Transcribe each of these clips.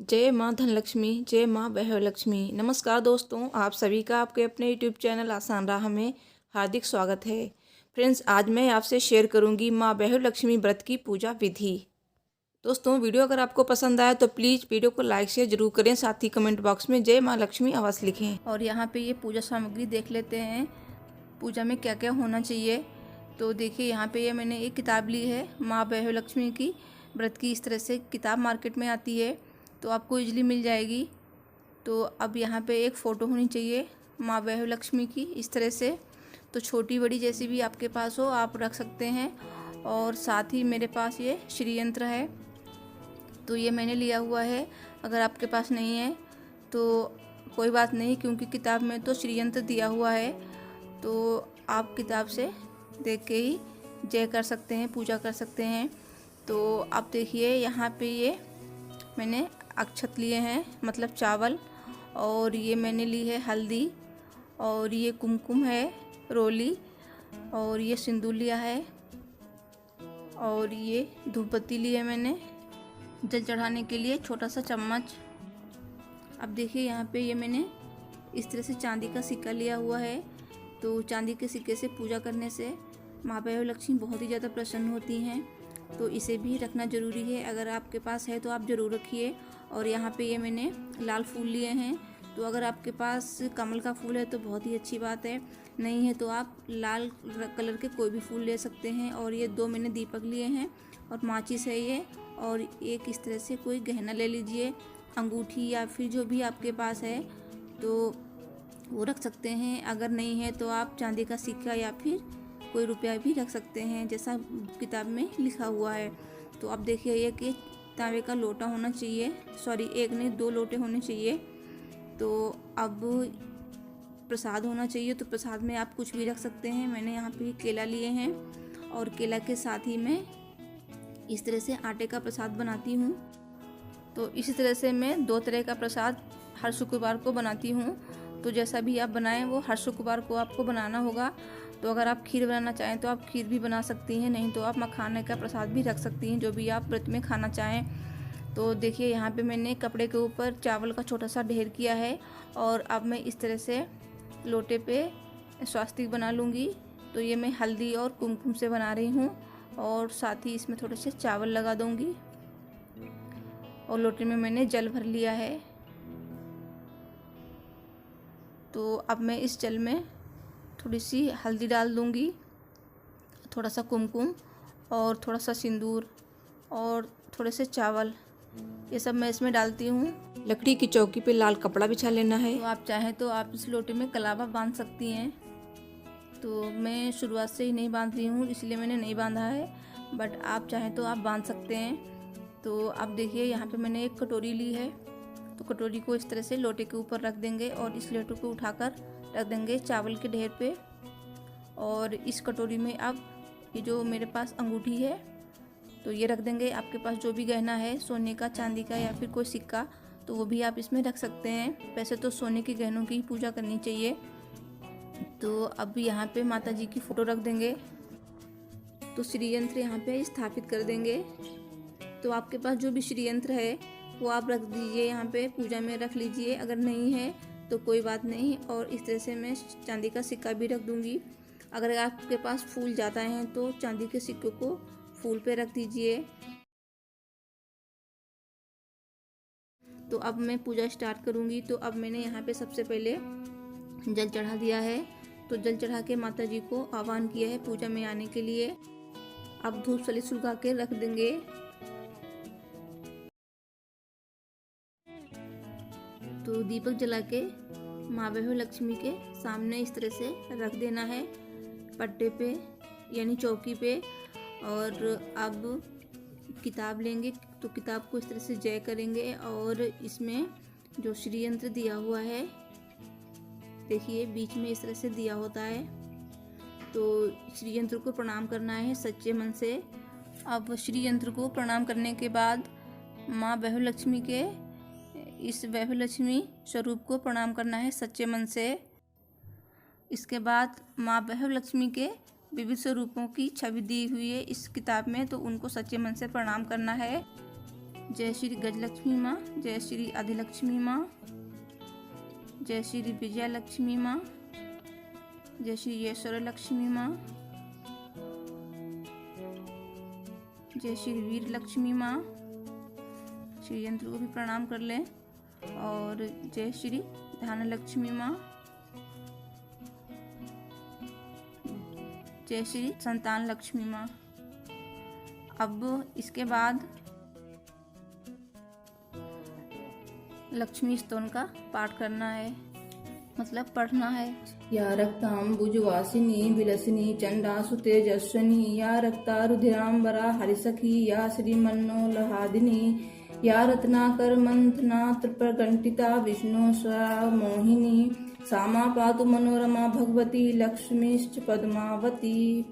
जय माँ धनलक्ष्मी, जय माँ वैभवलक्ष्मी। नमस्कार दोस्तों, आप सभी का आपके अपने यूट्यूब चैनल आसान राह में हार्दिक स्वागत है। फ्रेंड्स, आज मैं आपसे शेयर करूंगी माँ वैभवलक्ष्मी व्रत की पूजा विधि। दोस्तों, वीडियो अगर आपको पसंद आए तो प्लीज़ वीडियो को लाइक शेयर जरूर करें, साथ ही कमेंट बॉक्स में जय माँ लक्ष्मी अवश्य लिखें। और यहाँ पे ये पूजा सामग्री देख लेते हैं, पूजा में क्या क्या होना चाहिए। तो देखिए, यहाँ पे ये मैंने एक किताब ली है माँ वैभवलक्ष्मी की व्रत की। इस तरह से किताब मार्केट में आती है तो आपको इजीली मिल जाएगी। तो अब यहाँ पे एक फ़ोटो होनी चाहिए माँ वैभवलक्ष्मी की, इस तरह से। तो छोटी बड़ी जैसी भी आपके पास हो आप रख सकते हैं। और साथ ही मेरे पास ये श्री यंत्र है, तो ये मैंने लिया हुआ है। अगर आपके पास नहीं है तो कोई बात नहीं, क्योंकि किताब में तो श्री यंत्र दिया हुआ है, तो आप किताब से देख के ही जय कर सकते हैं, पूजा कर सकते हैं। तो आप देखिए, यहाँ पे ये मैंने अक्षत लिए हैं, मतलब चावल, और ये मैंने ली है हल्दी, और ये कुमकुम है, रोली, और ये सिंदूर लिया है, और ये धूप बत्ती ली है मैंने जल चढ़ाने के लिए, छोटा सा चम्मच। अब देखिए, यहाँ पे ये मैंने इस तरह से चांदी का सिक्का लिया हुआ है। तो चांदी के सिक्के से पूजा करने से माँ वैभवलक्ष्मी बहुत ही ज़्यादा प्रसन्न होती हैं, तो इसे भी रखना ज़रूरी है। अगर आपके पास है तो आप ज़रूर रखिए। और यहाँ पे ये मैंने लाल फूल लिए हैं, तो अगर आपके पास कमल का फूल है तो बहुत ही अच्छी बात है, नहीं है तो आप लाल कलर के कोई भी फूल ले सकते हैं। और ये 2 मैंने दीपक लिए हैं, और माचिस है ये, और एक इस तरह से कोई गहना ले लीजिए, अंगूठी या फिर जो भी आपके पास है तो वो रख सकते हैं। अगर नहीं है तो आप चांदी का सिक्का या फिर कोई रुपया भी रख सकते हैं, जैसा किताब में लिखा हुआ है। तो अब देखिए, एक तांबे का लोटा होना चाहिए, सॉरी एक नहीं 2 लोटे होने चाहिए। तो अब प्रसाद होना चाहिए, तो प्रसाद में आप कुछ भी रख सकते हैं। मैंने यहाँ पे केला लिए हैं, और केला के साथ ही मैं इस तरह से आटे का प्रसाद बनाती हूँ। तो इसी तरह से मैं 2 तरह का प्रसाद हर शुक्रवार को बनाती हूँ। तो जैसा भी आप बनाएं वो हर शुक्रवार को आपको बनाना होगा। तो अगर आप खीर बनाना चाहें तो आप खीर भी बना सकती हैं, नहीं तो आप मखाने का प्रसाद भी रख सकती हैं, जो भी आप व्रत में खाना चाहें। तो देखिए, यहाँ पे मैंने कपड़े के ऊपर चावल का छोटा सा ढेर किया है, और अब मैं इस तरह से लोटे पे स्वास्तिक बना लूँगी। तो ये मैं हल्दी और कुमकुम से बना रही हूँ, और साथ ही इसमें थोड़े से चावल लगा दूँगी, और लोटे में मैंने जल भर लिया है। तो अब मैं इस जल में थोड़ी सी हल्दी डाल दूँगी, थोड़ा सा कुमकुम, और थोड़ा सा सिंदूर, और थोड़े से चावल, ये सब मैं इसमें डालती हूँ। लकड़ी की चौकी पे लाल कपड़ा बिछा लेना है। तो आप चाहें तो आप इस लोटे में कलावा बांध सकती हैं। तो मैं शुरुआत से ही नहीं बांध रही हूँ, इसलिए मैंने नहीं बांधा है, बट आप चाहें तो आप बांध सकते हैं। तो अब देखिए, यहाँ पे मैंने एक कटोरी ली है, तो कटोरी को इस तरह से लोटे के ऊपर रख देंगे, और इस लोटे को उठाकर रख देंगे चावल के ढेर पे। और इस कटोरी में अब ये जो मेरे पास अंगूठी है तो ये रख देंगे। आपके पास जो भी गहना है, सोने का, चांदी का, या फिर कोई सिक्का, तो वो भी आप इसमें रख सकते हैं। वैसे तो सोने के गहनों की ही पूजा करनी चाहिए। तो अब यहाँ पे माता जी की फ़ोटो रख देंगे। तो श्री यंत्र यहाँ पे स्थापित कर देंगे। तो आपके पास जो भी श्री यंत्र है वो आप रख दीजिए, यहाँ पे पूजा में रख लीजिए। अगर नहीं है तो कोई बात नहीं। और इस तरह से मैं चांदी का सिक्का भी रख दूँगी। अगर आपके पास फूल ज़्यादा हैं तो चांदी के सिक्के को फूल पे रख दीजिए। तो अब मैं पूजा स्टार्ट करूँगी। तो अब मैंने यहाँ पे सबसे पहले जल चढ़ा दिया है। तो जल चढ़ा के माता जी को आह्वान किया है पूजा में आने के लिए। अब धूप सलित सुलगा के रख देंगे। तो दीपक जला के माँ वैभवलक्ष्मी के सामने इस तरह से रख देना है, पट्टे पे यानी चौकी पे। और अब किताब लेंगे, तो किताब को इस तरह से जय करेंगे, और इसमें जो श्री यंत्र दिया हुआ है, देखिए बीच में इस तरह से दिया होता है, तो श्री यंत्र को प्रणाम करना है सच्चे मन से। अब श्री यंत्र को प्रणाम करने के बाद माँ वैभवलक्ष्मी के इस वैभवलक्ष्मी स्वरूप को प्रणाम करना है सच्चे मन से। इसके बाद माँ वैभवलक्ष्मी के विविध स्वरूपों की छवि दी हुई है इस किताब में, तो उनको सच्चे मन से प्रणाम करना है। जय श्री गजलक्ष्मी माँ, जय श्री आदिलक्ष्मी माँ, जय श्री विजयलक्ष्मी माँ, जय श्री येश्वर लक्ष्मी माँ, जय श्री वीर लक्ष्मी माँ। श्री यंत्र को भी प्रणाम कर लें। और जय श्री धन लक्ष्मी माँ, जय श्री संतान लक्ष्मी माँ। अब इसके बाद लक्ष्मी स्तोत्र का पाठ करना है, मतलब पढ़ना है। या रक्तांबुजवासिनी विलसिनी चंडासु तेजस्विनी, या रक्ता रुधिरांबरा हरिसखी, या श्रीमन्नोलहादिनी, या रत्नाकर मंथना त्रिप्रकंटिता विष्णु मोहिनी, सामा पातु मनोरमा भगवती लक्ष्मीश्च पद्मावती।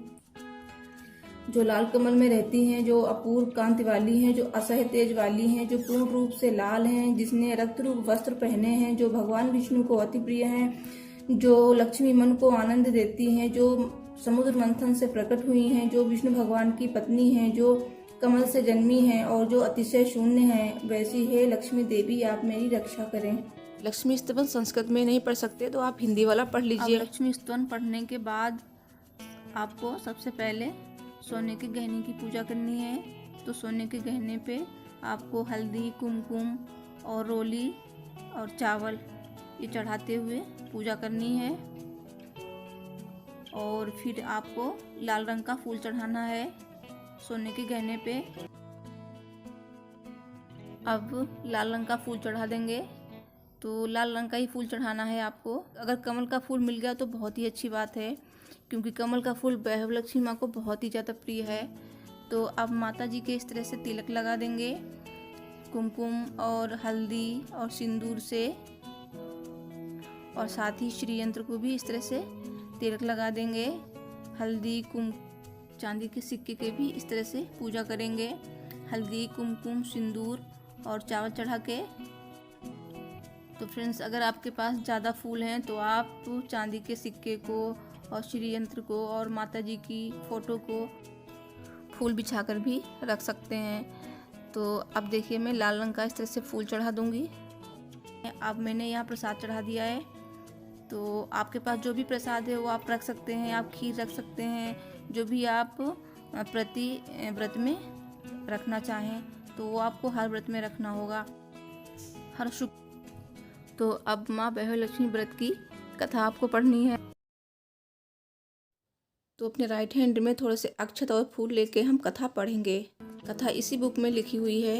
जो लाल कमल में रहती हैं, जो अपूर्व कांति वाली हैं, जो असह्य तेज वाली हैं, जो पूर्ण रूप से लाल हैं, जिसने रक्त रूप वस्त्र पहने हैं, जो भगवान विष्णु को अति प्रिय हैं, जो लक्ष्मी मन को आनंद देती हैं, जो समुद्र मंथन से प्रकट हुई हैं, जो विष्णु भगवान की पत्नी हैं, जो कमल से जन्मी हैं और जो अतिशय शून्य हैं, वैसी है लक्ष्मी देवी आप मेरी रक्षा करें। लक्ष्मी स्तवन संस्कृत में नहीं पढ़ सकते तो आप हिंदी वाला पढ़ लीजिए। लक्ष्मी स्तवन पढ़ने के बाद आपको सबसे पहले सोने के गहने की पूजा करनी है। तो सोने के गहने पे आपको हल्दी, कुमकुम और रोली और चावल ये चढ़ाते हुए पूजा करनी है। और फिर आपको लाल रंग का फूल चढ़ाना है सोने के गहने पे। अब लाल रंग का फूल चढ़ा देंगे, तो लाल रंग का ही फूल चढ़ाना है आपको। अगर कमल का फूल मिल गया तो बहुत ही अच्छी बात है, क्योंकि कमल का फूल वैभवलक्ष्मी माँ को बहुत ही ज़्यादा प्रिय है। तो अब माता जी के इस तरह से तिलक लगा देंगे कुमकुम और हल्दी और सिंदूर से, और साथ ही श्री यंत्र को भी इस तरह से तिलक लगा देंगे। हल्दी चांदी के सिक्के के भी इस तरह से पूजा करेंगे, हल्दी, कुमकुम, सिंदूर और चावल चढ़ा के। तो फ्रेंड्स, अगर आपके पास ज़्यादा फूल हैं तो आप चांदी के सिक्के को और श्री यंत्र को और माता जी की फ़ोटो को फूल बिछाकर भी रख सकते हैं। तो अब देखिए, मैं लाल रंग का इस तरह से फूल चढ़ा दूंगी। अब मैंने यहाँ प्रसाद चढ़ा दिया है। तो आपके पास जो भी प्रसाद है वो आप रख सकते हैं, आप खीर रख सकते हैं, जो भी आप प्रति व्रत में रखना चाहें तो वो आपको हर व्रत में रखना होगा, हर शुक्र। तो अब माँ वैभवलक्ष्मी व्रत की कथा आपको पढ़नी है। तो अपने राइट हैंड में थोड़े से अक्षत और फूल लेके हम कथा पढ़ेंगे। कथा इसी बुक में लिखी हुई है।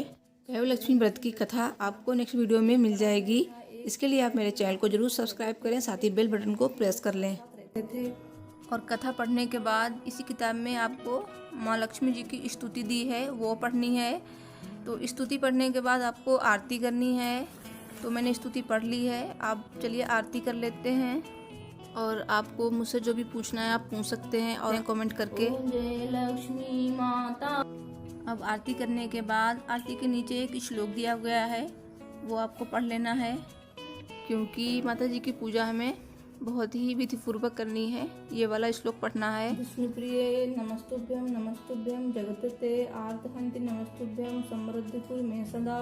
वैभवलक्ष्मी व्रत की कथा आपको नेक्स्ट वीडियो में मिल जाएगी। इसके लिए आप मेरे चैनल को जरूर सब्सक्राइब करें, साथ ही बेल बटन को प्रेस कर लें। और कथा पढ़ने के बाद इसी किताब में आपको माँ लक्ष्मी जी की स्तुति दी है, वो पढ़नी है। तो स्तुति पढ़ने के बाद आपको आरती करनी है। तो मैंने स्तुति पढ़ ली है, आप चलिए आरती कर लेते हैं। और आपको मुझसे जो भी पूछना है आप पूछ सकते हैं और कमेंट करके। जय लक्ष्मी माता। अब आरती करने के बाद आरती के नीचे एक श्लोक दिया गया है, वो आपको पढ़ लेना है, क्योंकि माता जी की पूजा हमें बहुत ही विधिपूर्वक करनी है। ये वाला श्लोक पढ़ना है। विष्णुप्रिये नमस्तुभ्यं नमस्तुभ्यं जगतते आर्तहन्ति नमस्तुभ्यं समृद्धि कुरु मे सदा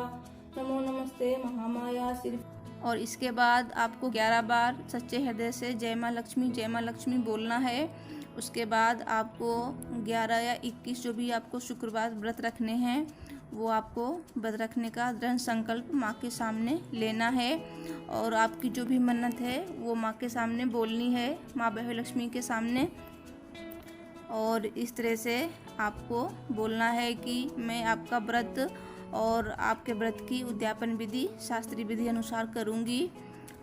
नमो नमस्ते महामाया श्री। और इसके बाद आपको 11 बार सच्चे हृदय से जय माँ लक्ष्मी बोलना है। उसके बाद आपको 11 या 21 जो भी आपको शुक्रवार व्रत रखने हैं वो आपको व्रत रखने का दृढ़ संकल्प माँ के सामने लेना है। और आपकी जो भी मन्नत है वो माँ के सामने बोलनी है, माँ वैभवलक्ष्मी के सामने। और इस तरह से आपको बोलना है कि मैं आपका व्रत और आपके व्रत की उद्यापन विधि शास्त्रीय विधि अनुसार करूँगी।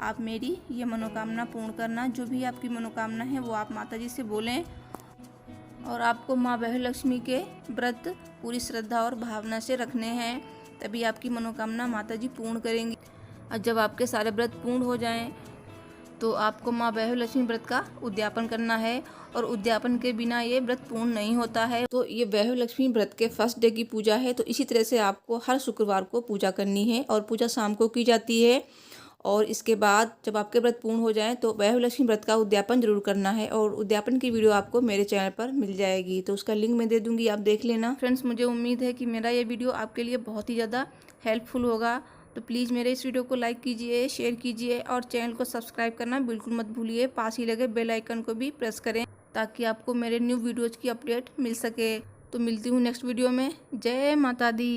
आप मेरी ये मनोकामना पूर्ण करना। जो भी आपकी मनोकामना है वो आप माता जी से बोलें। और आपको माँ वैभवलक्ष्मी के व्रत पूरी श्रद्धा और भावना से रखने हैं, तभी आपकी मनोकामना माता जी पूर्ण करेंगी। और जब आपके सारे व्रत पूर्ण हो जाएं तो आपको माँ वैभवलक्ष्मी व्रत का उद्यापन करना है। और उद्यापन के बिना ये व्रत पूर्ण नहीं होता है। तो ये वैभवलक्ष्मी व्रत के फर्स्ट डे की पूजा है। तो इसी तरह से आपको हर शुक्रवार को पूजा करनी है और पूजा शाम को की जाती है। और इसके बाद जब आपके व्रत पूर्ण हो जाएं तो वैभव व्रत का उद्यापन जरूर करना है, और उद्यापन की वीडियो आपको मेरे चैनल पर मिल जाएगी, तो उसका लिंक मैं दे दूंगी, आप देख लेना। फ्रेंड्स, मुझे उम्मीद है कि मेरा ये वीडियो आपके लिए बहुत ही ज़्यादा हेल्पफुल होगा, तो प्लीज़ मेरे इस वीडियो को लाइक कीजिए, शेयर कीजिए और चैनल को सब्सक्राइब करना बिल्कुल मत भूलिए। पास ही लगे बेल आइकन को भी प्रेस करें ताकि आपको मेरे न्यू वीडियोज़ की अपडेट मिल सके। तो मिलती हूँ नेक्स्ट वीडियो में। जय माता दी।